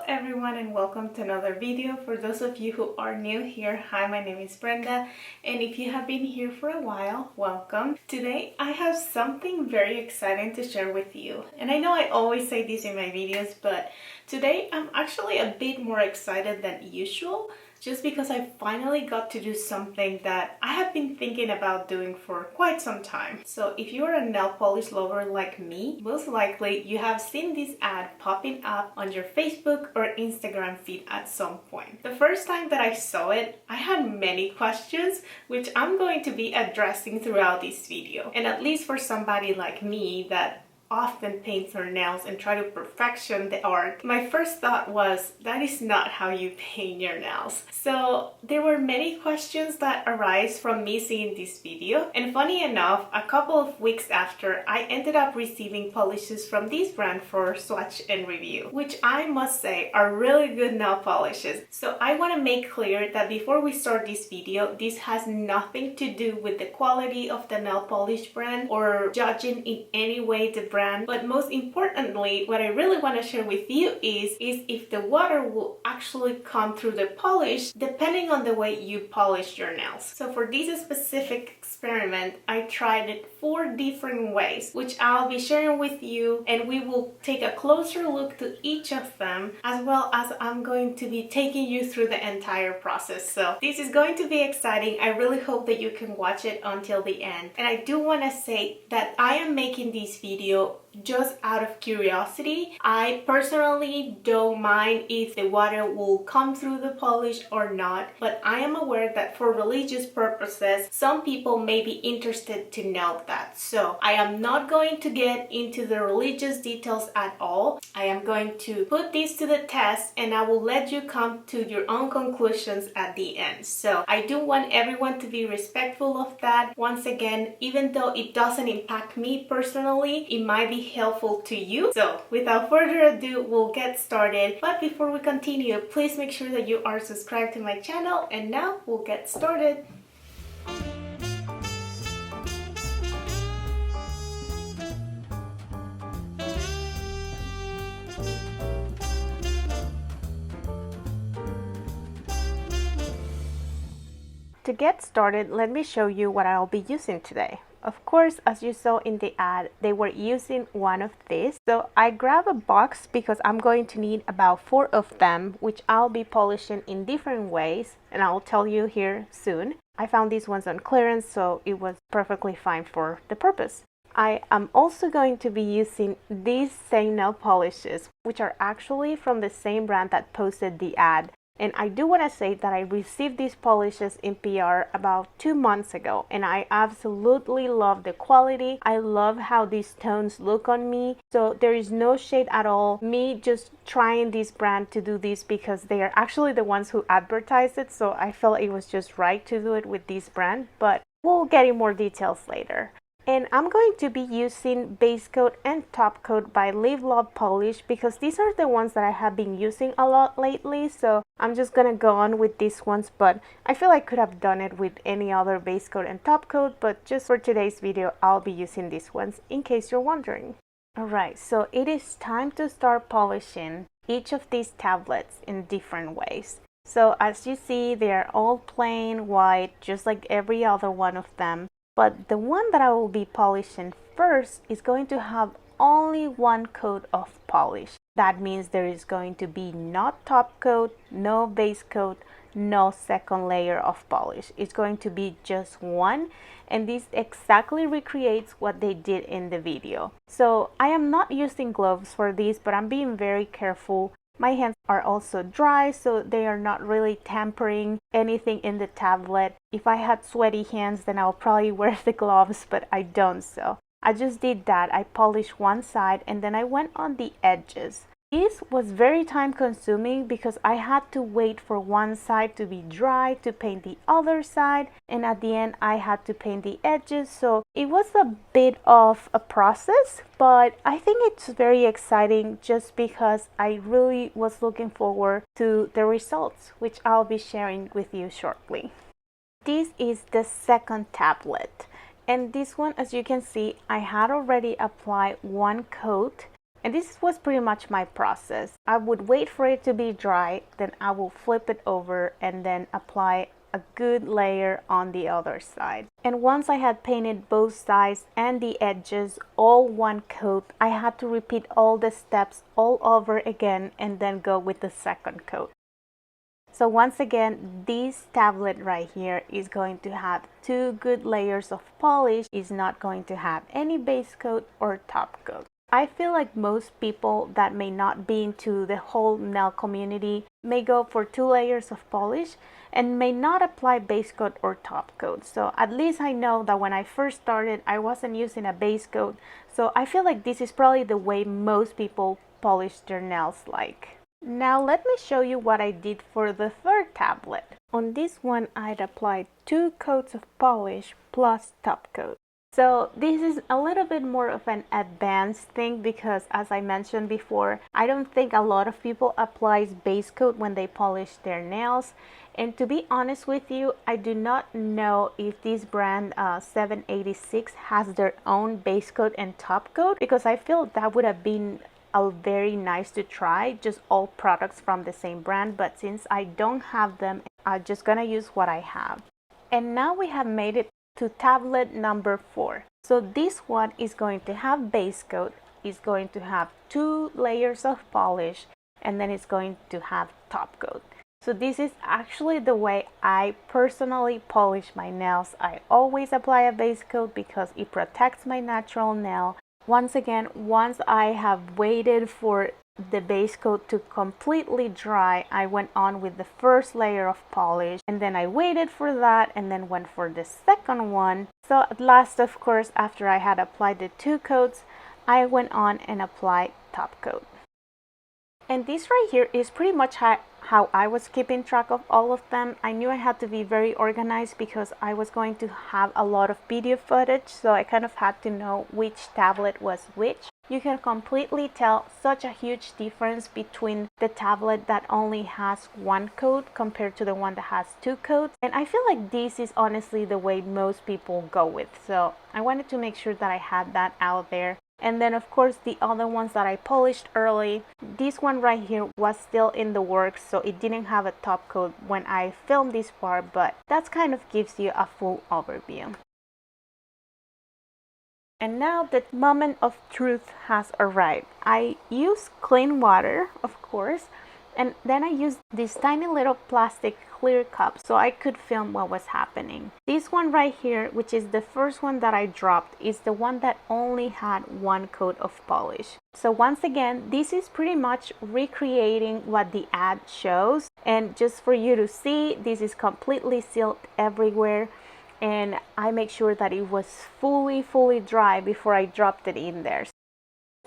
everyone and welcome to another video. For those of you who are new here, hi, my name is Brenda, and if you have been here for a while, welcome. Today I have something very exciting to share with you, and I know I always say this in my videos, but today I'm actually a bit more excited than usual just because I finally got to do something that I have been thinking about doing for quite some time. So if you're a nail polish lover like me, most likely you have seen this ad popping up on your Facebook or Instagram feed at some point. The first time that I saw it, I had many questions which I'm going to be addressing throughout this video. And at least for somebody like me that often paints her nails and try to perfection the art, my first thought was that is not how you paint your nails. So there were many questions that arise from me seeing this video, and funny enough, a couple of weeks after, I ended up receiving polishes from this brand for swatch and review, which I must say are really good nail polishes. So I want to make clear that before we start this video, this has nothing to do with the quality of the nail polish brand or judging in any way the brand. But most importantly, what I really want to share with you is if the water will actually come through the polish depending on the way you polish your nails. So for this specific experiment, I tried it 4 different ways, which I'll be sharing with you, and we will take a closer look to each of them, as well as I'm going to be taking you through the entire process. So this is going to be exciting. I really hope that you can watch it until the end. And I do want to say that I am making this video just out of curiosity. I personally don't mind if the water will come through the polish or not, but I am aware that for religious purposes, some people may be interested to know that. So I am not going to get into the religious details at all. I am going to put this to the test, and I will let you come to your own conclusions at the end. So I do want everyone to be respectful of that. Once again, even though it doesn't impact me personally, it might be helpful to you. So without further ado, we'll get started. But before we continue, please make sure that you are subscribed to my channel, and now we'll get started. To get started, let me show you what I'll be using today. Of course, as you saw in the ad, they were using one of these. So I grabbed a box because I'm going to need about 4 of them, which I'll be polishing in different ways, and I'll tell you here soon. I found these ones on clearance, so it was perfectly fine for the purpose. I am also going to be using these same nail polishes, which are actually from the same brand that posted the ad. And I do want to say that I received these polishes in PR about 2 months ago, and I absolutely love the quality. I love how these tones look on me. So there is no shade at all. Me just trying this brand to do this because they are actually the ones who advertise it. So I felt it was just right to do it with this brand, but we'll get in more details later. And I'm going to be using base coat and top coat by Live Love Polish because these are the ones that I have been using a lot lately. So I'm just gonna go on with these ones, but I feel I could have done it with any other base coat and top coat, but just for today's video, I'll be using these ones in case you're wondering. Alright, so it is time to start polishing each of these tablets in different ways. So as you see, they're all plain white, just like every other one of them. But the one that I will be polishing first is going to have only one coat of polish. That means there is going to be no top coat, no base coat, no second layer of polish. It's going to be just one, and this exactly recreates what they did in the video. So I am not using gloves for this, but I'm being very careful. My hands are also dry, so they are not really tampering anything in the tablet. If I had sweaty hands, then I'll probably wear the gloves, but I don't, so I just did that. I polished one side and then I went on the edges. This was very time consuming because I had to wait for one side to be dry to paint the other side, and at the end I had to paint the edges, so it was a bit of a process, but I think it's very exciting just because I really was looking forward to the results, which I'll be sharing with you shortly. This is the second tablet, and this one, as you can see, I had already applied one coat. And this was pretty much my process. I would wait for it to be dry, then I will flip it over and then apply a good layer on the other side. And once I had painted both sides and the edges all one coat, I had to repeat all the steps all over again and then go with the second coat. So once again, this tablet right here is going to have 2 good layers of polish. It's not going to have any base coat or top coat. I feel like most people that may not be into the whole nail community may go for 2 layers of polish and may not apply base coat or top coat. So at least I know that when I first started, I wasn't using a base coat. So I feel like this is probably the way most people polish their nails like. Now let me show you what I did for the third tablet. On this one, I'd applied 2 coats of polish plus top coat. So this is a little bit more of an advanced thing because, as I mentioned before, I don't think a lot of people apply base coat when they polish their nails. And to be honest with you, I do not know if this brand 786 has their own base coat and top coat, because I feel that would have been very nice to try, just all products from the same brand. But since I don't have them, I'm just gonna use what I have. And now we have made it to tablet number 4. So this one is going to have base coat, is going to have 2 layers of polish, and then it's going to have top coat. So this is actually the way I personally polish my nails. I always apply a base coat because it protects my natural nail. Once again, once I have waited for the base coat to completely dry, I went on with the first layer of polish, and then I waited for that and then went for the second one. So at last, of course, after I had applied the 2 coats, I went on and applied top coat. And this right here is pretty much how I was keeping track of all of them. I knew I had to be very organized because I was going to have a lot of video footage, so I kind of had to know which tablet was which. You can completely tell such a huge difference between the tablet that only has 1 coat compared to the one that has 2 coats. And I feel like this is honestly the way most people go with. So I wanted to make sure that I had that out there. And then of course the other ones that I polished early, this one right here was still in the works, so it didn't have a top coat when I filmed this part, but that kind of gives you a full overview. And now the moment of truth has arrived. I use clean water, of course, and then I used this tiny little plastic clear cup so I could film what was happening. This one right here, which is the first one that I dropped, is the one that only had 1 coat of polish. So once again, this is pretty much recreating what the ad shows, and just for you to see, this is completely sealed everywhere, and I make sure that it was fully dry before I dropped it in there.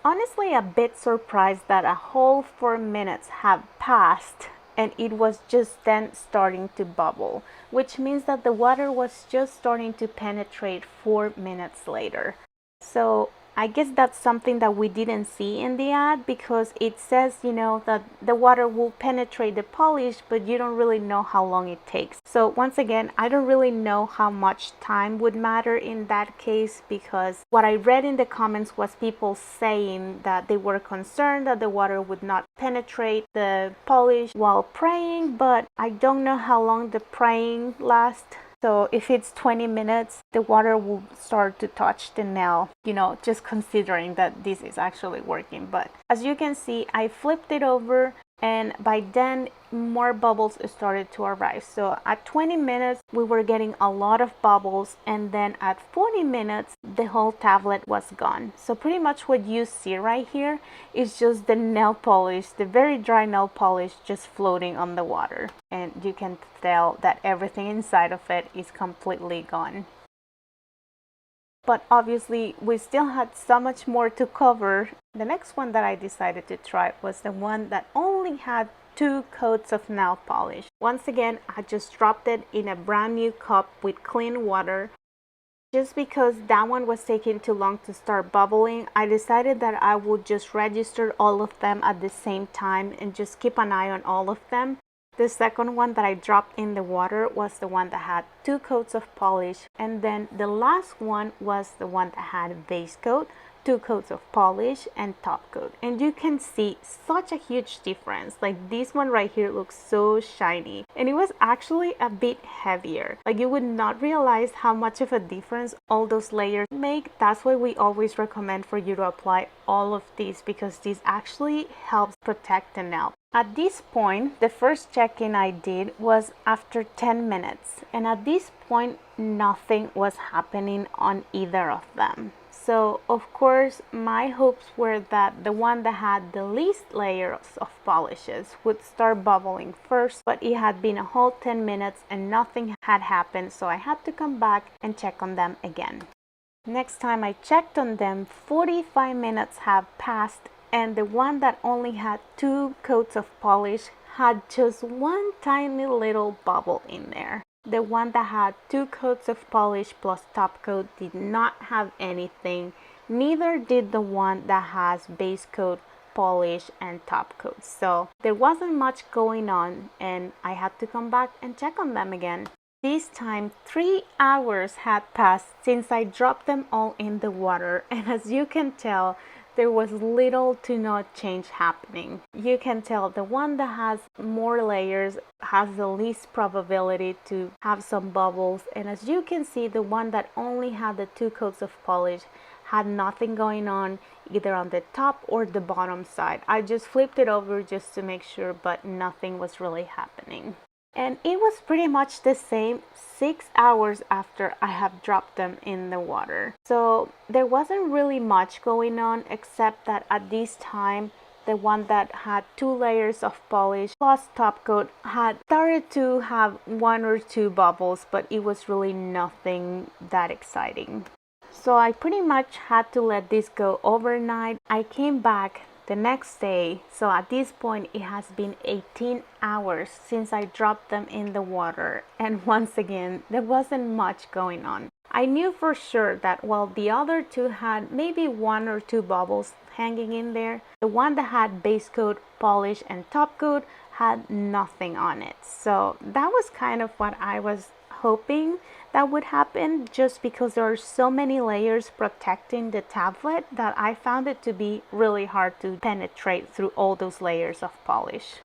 Honestly, a bit surprised that a whole 4 minutes have passed and it was just then starting to bubble, which means that the water was just starting to penetrate 4 minutes later. So I guess that's something that we didn't see in the ad, because it says, you know, that the water will penetrate the polish, but you don't really know how long it takes. So once again, I don't really know how much time would matter in that case, because what I read in the comments was people saying that they were concerned that the water would not penetrate the polish while praying, but I don't know how long the praying lasts. So if it's 20 minutes, the water will start to touch the nail, you know, just considering that this is actually working. But as you can see, I flipped it over, and by then more bubbles started to arrive. So at 20 minutes we were getting a lot of bubbles, and then at 40 minutes the whole tablet was gone. So pretty much what you see right here is just the nail polish, the very dry nail polish, just floating on the water, and you can tell that everything inside of it is completely gone. But obviously we still had so much more to cover. The next one that I decided to try was the one that only had 2 coats of nail polish. Once again, I just dropped it in a brand new cup with clean water. Just because that one was taking too long to start bubbling, I decided that I would just register all of them at the same time and just keep an eye on all of them. The second one that I dropped in the water was the one that had 2 coats of polish, and then the last one was the one that had base coat, two coats of polish and top coat, and you can see such a huge difference. Like this one right here looks so shiny, and it was actually a bit heavier. Like you would not realize how much of a difference all those layers make. That's why we always recommend for you to apply all of these, because this actually helps protect the nail. At this point, the first check-in I did was after 10 minutes, and at this point nothing was happening on either of them. So of course my hopes were that the one that had the least layers of polishes would start bubbling first, but it had been a whole 10 minutes and nothing had happened, so I had to come back and check on them again. Next time I checked on them, 45 minutes have passed, and the one that only had two coats of polish had just one tiny little bubble in there. The one that had two coats of polish plus top coat did not have anything. Neither did the one that has base coat, polish, and top coat. So there wasn't much going on, and I had to come back and check on them again. This time 3 hours had passed since I dropped them all in the water, and as you can tell, there was little to no change happening. You can tell the one that has more layers has the least probability to have some bubbles, and as you can see, the one that only had the two coats of polish had nothing going on either on the top or the bottom side. I just flipped it over just to make sure, but nothing was really happening. And it was pretty much the same 6 hours after I have dropped them in the water. So there wasn't really much going on, except that at this time the one that had two layers of polish plus top coat had started to have one or two bubbles, but it was really nothing that exciting. So I pretty much had to let this go overnight. I came back the next day, so at this point it has been 18 hours since I dropped them in the water, and once again there wasn't much going on. I knew for sure that while the other two had maybe one or two bubbles hanging in there, the one that had base coat, polish, and top coat had nothing on it. So that was kind of what I was hoping that would happen, just because there are so many layers protecting the tablet that I found it to be really hard to penetrate through all those layers of polish.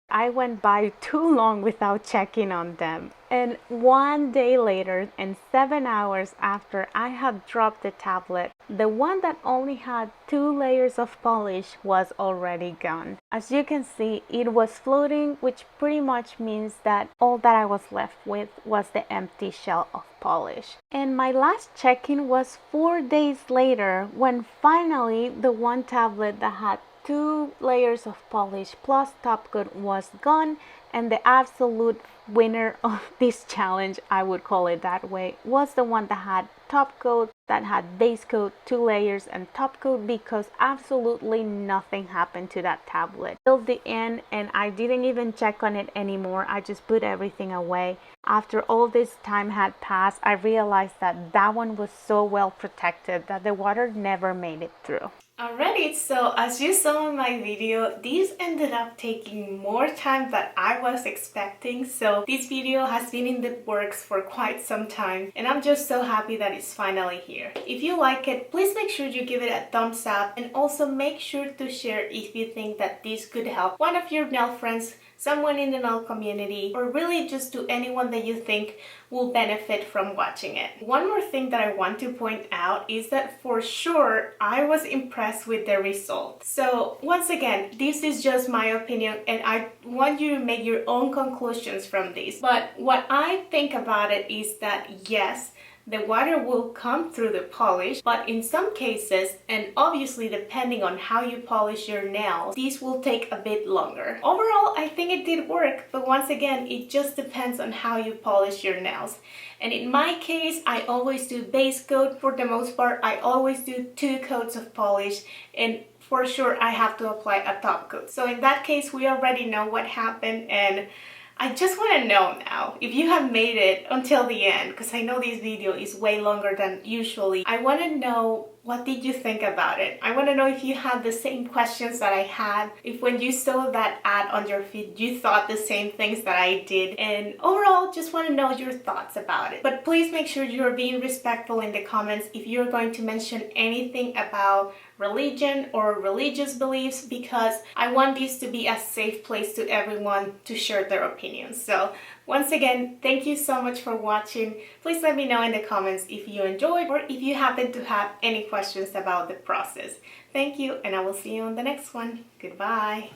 I went by too long without checking on them, and one day later and 7 hours after I had dropped the tablet, the one that only had two layers of polish was already gone. As you can see, it was floating, which pretty much means that all that I was left with was the empty shell of polish. And my last check-in was 4 days later, when finally the one tablet that had two layers of polish plus top coat was gone, and the absolute winner of this challenge, I would call it that way, was the one that had top coat, that had base coat, two layers, and top coat, because absolutely nothing happened to that tablet till the end, and I didn't even check on it anymore. I just put everything away. After all this time had passed, I realized that that one was so well protected that the water never made it through. Alrighty, so as you saw in my video, this ended up taking more time than I was expecting. So this video has been in the works for quite some time, and I'm just so happy that it's finally here. If you like it, please make sure you give it a thumbs up, and also make sure to share if you think that this could help one of your nail friends, someone in the nail community, or really just to anyone that you think will benefit from watching it. One more thing that I want to point out is that for sure I was impressed with the result. So once again, this is just my opinion, and I want you to make your own conclusions from this. But what I think about it is that yes, the water will come through the polish, but in some cases, and obviously depending on how you polish your nails, these will take a bit longer. Overall, I think it did work, but once again, it just depends on how you polish your nails. And in my case, I always do base coat. For the most part, I always do 2 coats of polish, and for sure I have to apply a top coat. So in that case, we already know what happened, and I just want to know now, if you have made it until the end, because I know this video is way longer than usually, I want to know What did you think about it? I want to know if you had the same questions that I had, if when you saw that ad on your feed you thought the same things that I did, and overall just want to know your thoughts about it. But please make sure you're being respectful in the comments if you're going to mention anything about religion or religious beliefs, because I want this to be a safe place to everyone to share their opinions. So once again, thank you so much for watching. Please let me know in the comments if you enjoyed or if you happen to have any questions about the process. Thank you, and I will see you on the next one. Goodbye.